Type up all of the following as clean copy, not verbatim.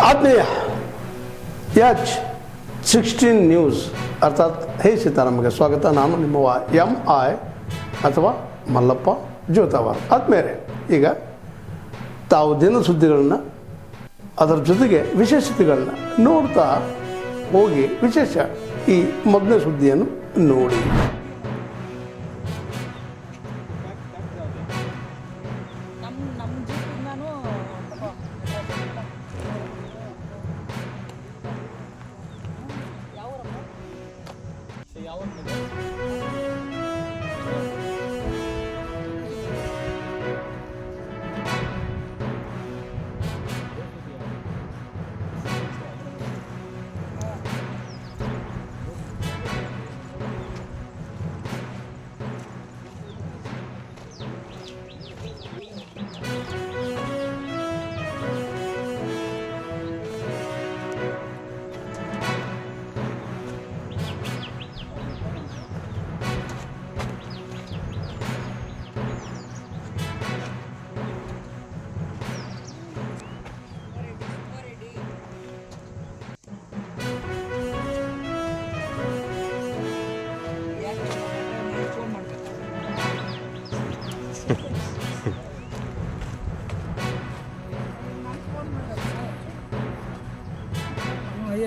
ಆತ್ಮೀಯ H16 news ಅರ್ಥಾತ್ ಹೇ ಸೀತಾರಾಮಗೆ ಸ್ವಾಗತ. ನಾನು ನಿಮ್ಮವ MI ಅಥವಾ ಮಲ್ಲಪ್ಪ ಜೋತಾವಾರ್. ಆದ್ಮೇಲೆ ಈಗ ತಾವು ದಿನ ಸುದ್ದಿಗಳನ್ನು ಅದರ ಜೊತೆಗೆ ವಿಶೇಷತೆಗಳನ್ನ ನೋಡ್ತಾ ಹೋಗಿ ವಿಶೇಷ ಈ ಮೊದಲನೇ ಸುದ್ದಿಯನ್ನು ನೋಡಿ.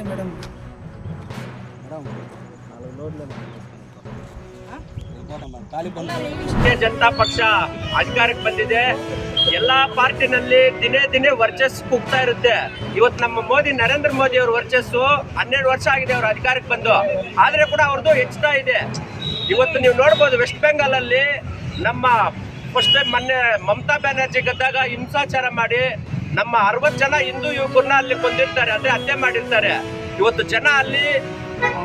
ಮೇಡಮ್ ಭಾರತೀಯ ಜನತಾ ಪಕ್ಷ ಅಧಿಕಾರಕ್ಕೆ ಬಂದಿದೆ. ಎಲ್ಲಾ ಪಾರ್ಟಿನಲ್ಲಿ ದಿನೇ ದಿನೇ ವರ್ಚಸ್ಸು ಕುಗ್ತಾ ಇರುತ್ತೆ. ಇವತ್ತು ನಮ್ಮ ಮೋದಿ ನರೇಂದ್ರ ಮೋದಿ ಅವ್ರ ವರ್ಚಸ್ಸು 12 ವರ್ಷ ಆಗಿದೆ ಅವ್ರ ಅಧಿಕಾರಕ್ಕೆ ಬಂದು, ಆದ್ರೆ ಕೂಡ ಅವ್ರದ್ದು ಹೆಚ್ಚುತ್ತಾ ಇದೆ. ಇವತ್ತು ನೀವು ನೋಡ್ಬೋದು ವೆಸ್ಟ್ ಬೆಂಗಾಲ್ ಅಲ್ಲಿ ನಮ್ಮ ಫಸ್ಟ್ ಟೈಮ್ ಮೊನ್ನೆ ಮಮತಾ ಬ್ಯಾನರ್ಜಿ ಗೆದ್ದಾಗ ಹಿಂಸಾಚಾರ ಮಾಡಿ ನಮ್ಮ 60 ಜನ ಹಿಂದೂ ಯುವಕರನ್ನ ಅಲ್ಲಿ ಕೊಂದಿರ್ತಾರೆ, ಅದೇ ಹತ್ಯೆ ಮಾಡಿರ್ತಾರೆ. ಇವತ್ತು ಜನ ಅಲ್ಲಿ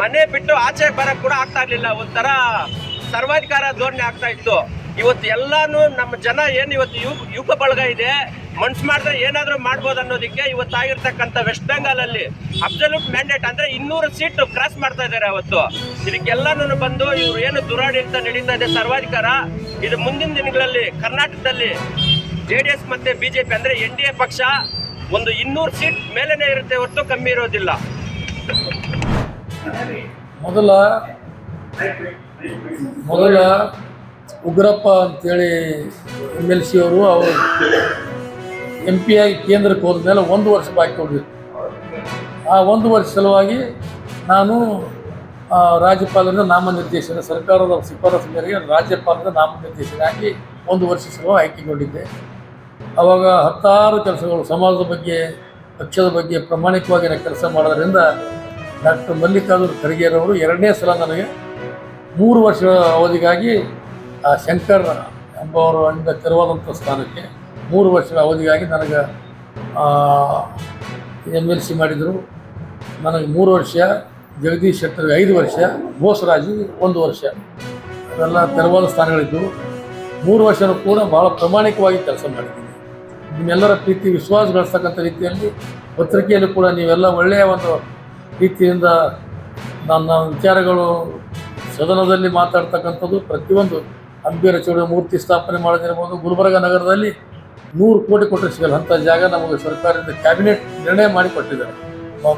ಮನೆ ಬಿಟ್ಟು ಆಚೆ ಬರಕ್ ಕೂಡ ಆಗ್ತಾ ಇರ್ಲಿಲ್ಲ, ಒಂಥರ ಸರ್ವಾಧಿಕಾರ ಧೋರಣೆ ಆಗ್ತಾ ಇತ್ತು. ಇವತ್ತು ಎಲ್ಲಾನು ನಮ್ಮ ಜನ ಏನ್ ಇವತ್ತು ಯುವಕ ಬಳಗ ಇದೆ, ಮನ್ಸು ಮಾಡಿದ್ರೆ ಏನಾದ್ರೂ ಮಾಡ್ಬೋದು ಅನ್ನೋದಕ್ಕೆ ಇವತ್ತಾಗಿರ್ತಕ್ಕಂಥ ವೆಸ್ಟ್ ಬೆಂಗಾಲ್ ಅಲ್ಲಿ ಅಬ್ಸಲ್ಯೂಟ್ ಮ್ಯಾಂಡೇಟ್ ಅಂದ್ರೆ 200 ಸೀಟ್ ಕ್ರಾಸ್ ಮಾಡ್ತಾ ಇದ್ದಾರೆ. ಅವತ್ತು ಇದಕ್ಕೆಲ್ಲಾನು ಬಂದು ಇವ್ರು ಏನು ದುರಾಡಳಿತ ನಡೀತಾ ಇದೆ ಸರ್ವಾಧಿಕಾರ, ಇದು ಮುಂದಿನ ದಿನಗಳಲ್ಲಿ ಕರ್ನಾಟಕದಲ್ಲಿ JDS ಮತ್ತೆ BJP ಅಂದ್ರೆ NDA ಪಕ್ಷ ಒಂದು 200 ಸೀಟ್ ಮೇಲೇನೆ ಇರುತ್ತೆ, ಹೊರತು ಕಮ್ಮಿ ಇರೋದಿಲ್ಲ. ಮೊದಲ ಉಗ್ರಪ್ಪ ಅಂತೇಳಿ MLC ಅವರು MP ಆಗಿ ಕೇಂದ್ರಕ್ಕೆ ಹೋದ ಮೇಲೆ 1 ವರ್ಷ ಬಾಕಿ ಉಳಿದಿತ್ತು. ಆ 1 ವರ್ಷ ಸಲುವಾಗಿ ನಾನು ರಾಜ್ಯಪಾಲರಿಂದ ನಾಮನಿರ್ದೇಶನ, ಸರ್ಕಾರದ ಶಿಫಾರಸು ಮೇರೆಗೆ ರಾಜ್ಯಪಾಲದ ನಾಮನಿರ್ದೇಶನ ಆಗಿ 1 ವರ್ಷ ಸಲುವಾಗಿ ಆಯ್ಕೆಗೊಂಡಿದ್ದೆ. ಆವಾಗ 10 ಕೆಲಸಗಳು ಸಮಾಜದ ಬಗ್ಗೆ, ಪಕ್ಷದ ಬಗ್ಗೆ ಪ್ರಾಮಾಣಿಕವಾಗಿ ಕೆಲಸ ಮಾಡೋದ್ರಿಂದ ಡಾಕ್ಟರ್ ಮಲ್ಲಿಕಾರ್ಜುನ ಖರ್ಗೆರವರು 2ನೇ ಸಲ ನನಗೆ 3 ವರ್ಷಗಳ ಅವಧಿಗಾಗಿ ಶಂಕರ್ ಎಂಬವರಿಂದ ತೆರವಾದಂಥ ಸ್ಥಾನಕ್ಕೆ 3 ವರ್ಷಗಳ ಅವಧಿಗಾಗಿ ನನಗೆ MLC ಮಾಡಿದರು. ನನಗೆ 3 ವರ್ಷ, ಜಗದೀಶ್ ಶೆಟ್ಟರ್ಗೆ 5 ವರ್ಷ, ಬೋಸರಾಜಿಗೆ 1 ವರ್ಷ, ಅವೆಲ್ಲ ತೆರವಾದ ಸ್ಥಾನಗಳಿದ್ದವು. 3 ವರ್ಷನೂ ಕೂಡ ಭಾಳ ಪ್ರಾಮಾಣಿಕವಾಗಿ ಕೆಲಸ ಮಾಡಿದ್ದೀನಿ. ನಿಮ್ಮೆಲ್ಲರ ಪ್ರೀತಿ ವಿಶ್ವಾಸ ಗಳಿಸ್ತಕ್ಕಂಥ ರೀತಿಯಲ್ಲಿ ಪತ್ರಿಕೆಯಲ್ಲಿ ಕೂಡ ನೀವೆಲ್ಲ ಒಳ್ಳೆಯ ಒಂದು ರೀತಿಯಿಂದ ನನ್ನ ವಿಚಾರಗಳು ಸದನದಲ್ಲಿ ಮಾತಾಡ್ತಕ್ಕಂಥದ್ದು ಪ್ರತಿಯೊಂದು ಅಂಬೇರ ಚೌಡ ಮೂರ್ತಿ ಸ್ಥಾಪನೆ ಮಾಡೋದಿರ್ಬೋದು, ಗುಲ್ಬರ್ಗ ನಗರದಲ್ಲಿ 100 ಕೋಟಿ ಕೊಟ್ಟರೆ ಸಿಗಲ್ಲ ಅಂಥ ಜಾಗ ನಮಗೆ ಸರ್ಕಾರದಿಂದ ಕ್ಯಾಬಿನೆಟ್ ನಿರ್ಣಯ ಮಾಡಿ ಕೊಟ್ಟಿದ್ದಾರೆ.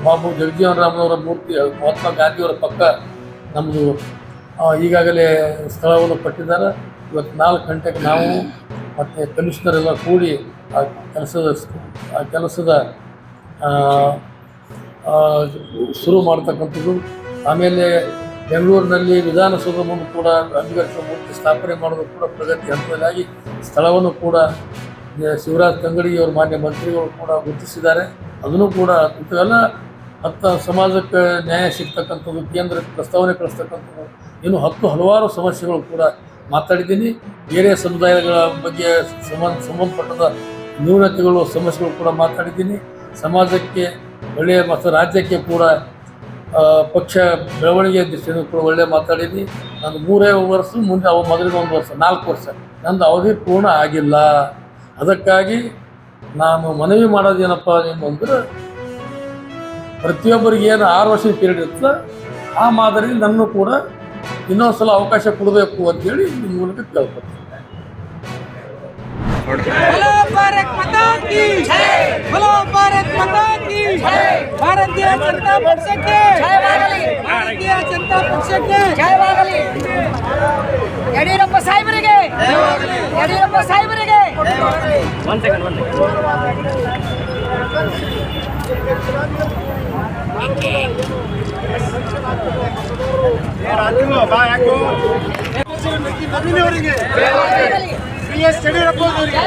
ಬಾಬು ಜಗಜೀವನ್ ರಾಮ್ನವರ ಮೂರ್ತಿ, ಮಹಾತ್ಮ ಗಾಂಧಿಯವರ ಪಕ್ಕ ನಮ್ಮದು ಈಗಾಗಲೇ ಸ್ಥಳವನ್ನು ಕೊಟ್ಟಿದ್ದಾರೆ. ಇವತ್ತು 4 ಗಂಟೆಗೆ ನಾವು ಮತ್ತು ಕಮಿಷನರ್ ಎಲ್ಲ ಕೂಡಿ ಆ ಕೆಲಸದ ಶುರು ಮಾಡ್ತಕ್ಕಂಥದ್ದು. ಆಮೇಲೆ ಬೆಂಗಳೂರಿನಲ್ಲಿ ವಿಧಾನಸೌಧ ಮುಂದೆ ಕೂಡ ಅಂಬೇಡ್ಕರ್ ಮೂರ್ತಿ ಸ್ಥಾಪನೆ ಮಾಡೋದು ಕೂಡ ಪ್ರಗತಿ ಹಂತದಲ್ಲಾಗಿ ಸ್ಥಳವನ್ನು ಕೂಡ ಶಿವರಾಜ್ ತಂಗಡಿಯವರು ಮಾನ್ಯ ಮಂತ್ರಿಗಳು ಕೂಡ ಗುರುತಿಸಿದ್ದಾರೆ. ಅದನ್ನು ಕೂಡ ಇಂಥವೆಲ್ಲ ಸಮಾಜಕ್ಕೆ ನ್ಯಾಯ ಸಿಗ್ತಕ್ಕಂಥದ್ದು, ಕೇಂದ್ರಕ್ಕೆ ಪ್ರಸ್ತಾವನೆ ಕಳಿಸ್ತಕ್ಕಂಥದ್ದು, ಇನ್ನು ಹಲವಾರು ಸಮಸ್ಯೆಗಳು ಕೂಡ ಮಾತಾಡಿದ್ದೀನಿ. ಬೇರೆ ಸಮುದಾಯಗಳ ಬಗ್ಗೆ ಸಂಬಂಧಪಟ್ಟದ ನ್ಯೂನತೆಗಳು, ಸಮಸ್ಯೆಗಳು ಕೂಡ ಮಾತಾಡಿದ್ದೀನಿ. ಸಮಾಜಕ್ಕೆ ಒಳ್ಳೆಯ ಮತ್ತು ರಾಜ್ಯಕ್ಕೆ ಕೂಡ ಪಕ್ಷ ಬೆಳವಣಿಗೆ ದೃಷ್ಟಿಯಿಂದ ಕೂಡ ಒಳ್ಳೆ ಮಾತಾಡಿದ್ದೀನಿ. ನಾನು 3 ವರ್ಷ ಮುಂದೆ ಮೊದಲಿಗೆ 1 ವರ್ಷ 4 ವರ್ಷ ನಂದು ಅವಧಿ ಪೂರ್ಣ ಆಗಿಲ್ಲ. ಅದಕ್ಕಾಗಿ ನಾನು ಮನವಿ ಮಾಡೋದೇನಪ್ಪ ಅಂದರೆ ಪ್ರತಿಯೊಬ್ಬರಿಗೆ ಏನು 6 ವರ್ಷದ ಪೀರಿಯಡ್ ಇರ್ತದೆ ಆ ಮಾದರಿ ನನ್ನೂ ಕೂಡ ಇನ್ನೊಂದು ಸಲ ಅವಕಾಶ ಕೊಡಬೇಕು ಅಂತೇಳಿ ನಿಮ್ಮ ಮೂಲಕ ಕೇಳ್ಕೊತೀನಿ. भारत माता की जय, बोलो भारत माता की जय, भारतीय जनता पक्ष के जयवागली, भारतीय जनता पक्ष के जयवागली, ಯಡಿಯೂರಪ್ಪ ಸಾಹೇಬರಿಗೆ ಜಯವಾಗಲಿ, ಯಡಿಯೂರಪ್ಪ ಸಾಹೇಬರಿಗೆ ಒಂದ್ ಸೆಕೆಂಡ್ ನವೀನ್ ಅವರಿಗೆ BS ಯಡಿಯೂರಪ್ಪ ಅವರಿಗೆ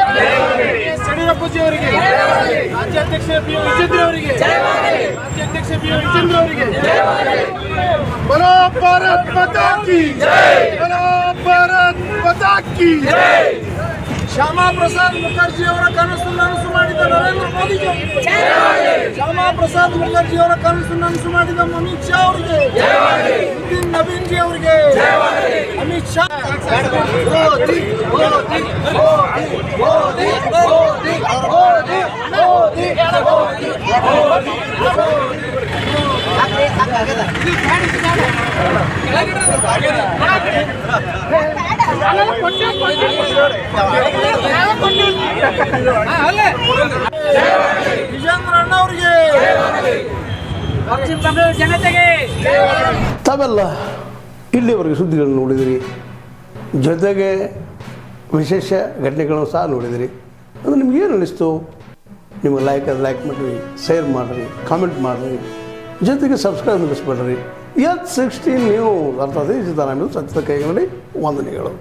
BS ಯಡಿಯೂರಪ್ಪಜಿ ಅವರಿಗೆ ರಾಜ್ಯಾಧ್ಯಕ್ಷ ಬಿ ವಿಜೇಂದ್ರ ಅವರಿಗೆ ರಾಜ್ಯಾಧ್ಯಕ್ಷ ಬಿ ವಿಜೇಂದ್ರ ಅವರಿಗೆ बोलो भारत माता की जय, बोलो भारत माता की जय. ಶ್ಯಾಮಾ ಪ್ರಸಾದ್ ಮುಖರ್ಜಿ ಅವರ ಕನಸು ನನಸು ಮಾಡಿದ ನರೇಂದ್ರ ಮೋದಿಗೆ ಶ್ಯಾಮಾ ಪ್ರಸಾದ್ ಮುಖರ್ಜಿ ಅವರ ಕನಸು ನನಸು ಮಾಡಿದ ಅಮಿತ್ ಶಾ ಅವರಿಗೆ ನಿತಿನ್ ನವೀನ್ ಜಿ ಅವರಿಗೆ ಅಮಿತ್ ಶಾ ಮೋದಿ ಮೋದಿ ಮೋದಿ ಮೋದಿ ಮೋದಿ ಮೋದಿ ವಿಜೇಂದ್ರ ಅಣ್ಣ ಅವರಿಗೆ ಪಶ್ಚಿಮ ಬಂಗಾಳ ಜನತೆಗೆ ತಾವೆಲ್ಲ ಇಲ್ಲಿವರೆಗೆ ಸುದ್ದಿಗಳನ್ನು ನೋಡಿದಿರಿ, ಜೊತೆಗೆ ವಿಶೇಷ ಘಟನೆಗಳನ್ನು ಸಹ ನೋಡಿದಿರಿ. ಅದು ನಿಮ್ಗೇನು ಅನ್ನಿಸ್ತು? ನಿಮಗೆ ಲೈಕ್ ಮಾಡಿರಿ, ಶೇರ್ ಮಾಡಿರಿ, ಕಾಮೆಂಟ್ ಮಾಡಿರಿ, ಜೊತೆಗೆ ಸಬ್ಸ್ಕ್ರೈಬ್ ಮುಗಿಸ್ಬೇಡ್ರಿ. H16 ನ್ಯೂಸ್ ಅರ್ಥಾತ್ ಸಿದ್ದರಾಮಯ್ಯ ಸತ್ಯದ ಕೈಗೊಂಡು ವಂದನೆಗಳು.